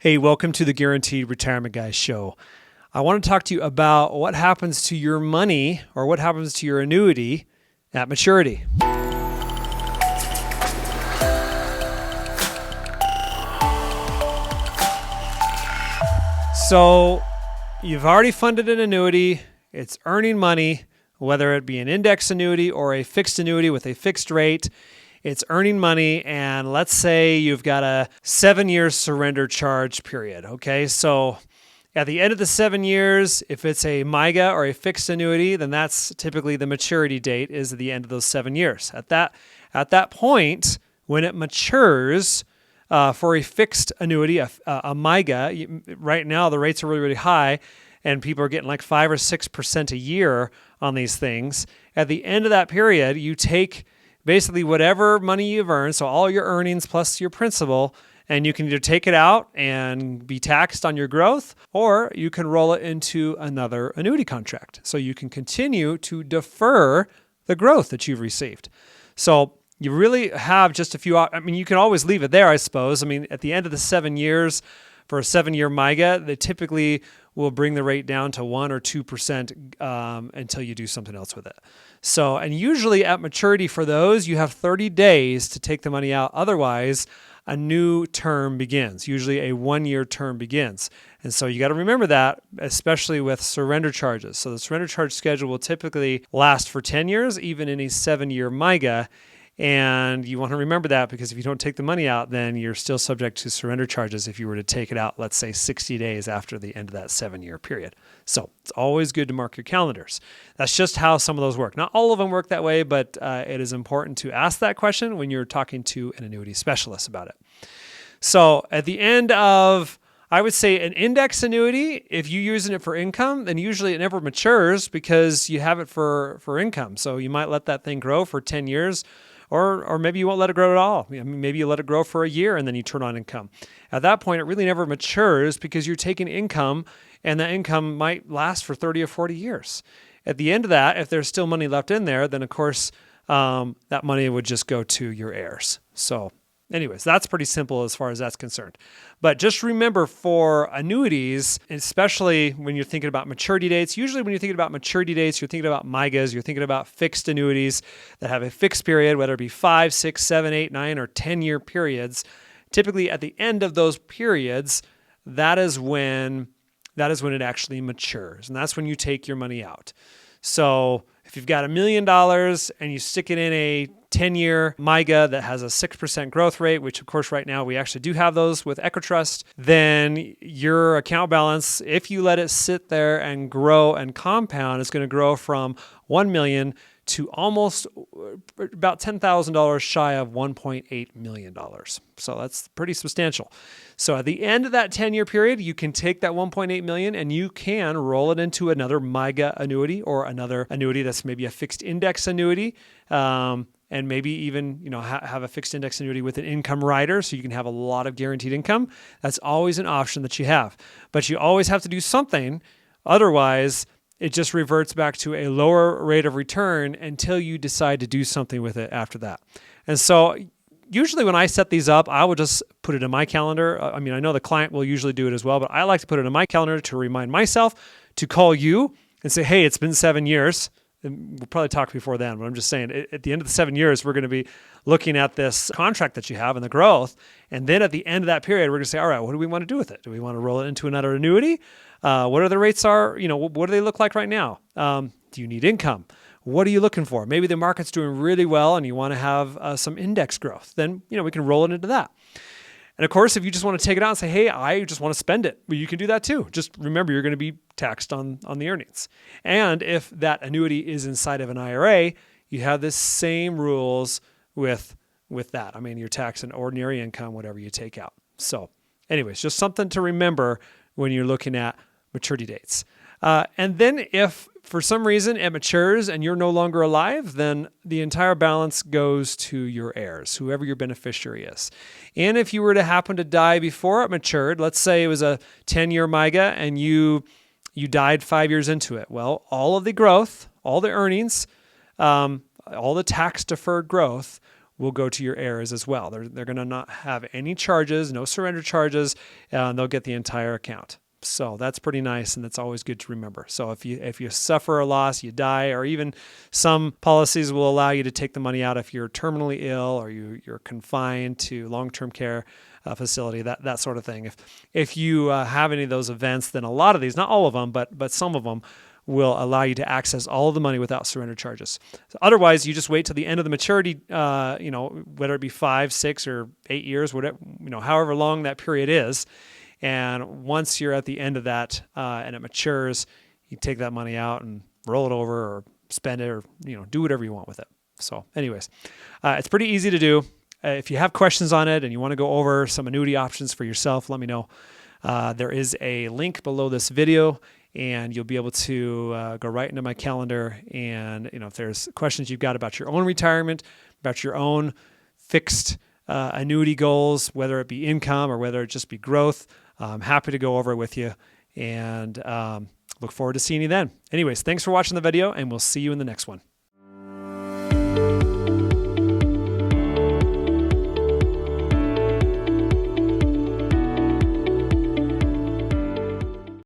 Hey, welcome to the Guaranteed Retirement Guys show. I want to talk to you about what happens to your money or what happens to your annuity at maturity. So you've already funded an annuity. It's earning money, whether it be an index annuity or a fixed annuity with a fixed rate. It's earning money, and let's say you've got a 7-year surrender charge period, okay? So at the end of the 7 years, if it's a MYGA or a fixed annuity, then that's typically the maturity date is at the end of those 7 years. At that point, when it matures for a fixed annuity, a MYGA, right now the rates are really, really high, and people are getting like 5 or 6% a year on these things. At the end of that period, you take basically whatever money you've earned, so all your earnings plus your principal, and you can either take it out and be taxed on your growth, or you can roll it into another annuity contract. So you can continue to defer the growth that you've received. So you really have just a few, you can always leave it there, I suppose. At the end of the 7 years, for a 7-year MYGA, they typically will bring the rate down to 1 or 2% until you do something else with it. So, and usually at maturity for those, you have 30 days to take the money out. Otherwise, a new term begins. Usually a 1-year term begins. And so you got to remember that, especially with surrender charges. So the surrender charge schedule will typically last for 10 years, even in a 7-year MYGA. And you want to remember that because if you don't take the money out, then you're still subject to surrender charges if you were to take it out, let's say 60 days after the end of that 7-year period. So it's always good to mark your calendars. That's just how some of those work. Not all of them work that way, but it is important to ask that question when you're talking to an annuity specialist about it. So at the end of, I would say an index annuity, if you're using it for income, then usually it never matures because you have it for income. So you might let that thing grow for 10 years. Or maybe you won't let it grow at all. Maybe you let it grow for a year and then you turn on income. At that point, it really never matures because you're taking income and that income might last for 30 or 40 years. At the end of that, if there's still money left in there, then of course, that money would just go to your heirs. So anyways, that's pretty simple as far as that's concerned. But just remember for annuities, especially when you're thinking about maturity dates, usually when you're thinking about maturity dates, you're thinking about MYGAs, you're thinking about fixed annuities that have a fixed period, whether it be 5, 6, 7, 8, 9, or 10-year periods. Typically at the end of those periods, that is when it actually matures. And that's when you take your money out. So if you've got $1 million and you stick it in a 10-year MYGA that has a 6% growth rate, which of course right now we actually do have those with EquiTrust, then your account balance, if you let it sit there and grow and compound, is going to grow from $1 million to almost about $10,000 shy of $1.8 million. So that's pretty substantial. So at the end of that 10-year period, you can take that $1.8 million and you can roll it into another MYGA annuity or another annuity that's maybe a fixed index annuity. And maybe even have a fixed index annuity with an income rider so you can have a lot of guaranteed income. That's always an option that you have. But you always have to do something. Otherwise, it just reverts back to a lower rate of return until you decide to do something with it after that. And so usually when I set these up, I will just put it in my calendar. I know the client will usually do it as well, but I like to put it in my calendar to remind myself to call you and say, hey, it's been 7 years. And we'll probably talk before then, but I'm just saying at the end of the 7 years, we're going to be looking at this contract that you have and the growth. And then at the end of that period, we're going to say, all right, what do we want to do with it? Do we want to roll it into another annuity? What are the rates what do they look like right now? Do you need income? What are you looking for? Maybe the market's doing really well and you want to have some index growth. Then, we can roll it into that. And of course, if you just want to take it out and say, hey, I just want to spend it, well, you can do that too. Just remember, you're going to be taxed on the earnings. And if that annuity is inside of an IRA, you have the same rules with that. You're taxing ordinary income, whatever you take out. So anyways, just something to remember when you're looking at maturity dates. And then if for some reason it matures and you're no longer alive, then the entire balance goes to your heirs, whoever your beneficiary is. And if you were to happen to die before it matured, let's say it was a 10-year MYGA and you died 5 years into it. Well, all of the growth, all the earnings, all the tax-deferred growth will go to your heirs as well. They're going to not have any charges, no surrender charges, and they'll get the entire account. So that's pretty nice, and that's always good to remember. So if you suffer a loss, you die, or even some policies will allow you to take the money out if you're terminally ill or you're confined to long-term care facility, that sort of thing. If you have any of those events, then a lot of these, not all of them, but some of them, will allow you to access all of the money without surrender charges. So otherwise, you just wait till the end of the maturity, whether it be 5, 6, or 8 years, whatever, however long that period is. And once you're at the end of that and it matures, you take that money out and roll it over or spend it or do whatever you want with it. So anyways, it's pretty easy to do. If you have questions on it and you want to go over some annuity options for yourself, let me know. There is a link below this video, and you'll be able to go right into my calendar. And if there's questions you've got about your own retirement, about your own fixed annuity goals, whether it be income or whether it just be growth, I'm happy to go over it with you, and look forward to seeing you then. Anyways, thanks for watching the video, and we'll see you in the next one.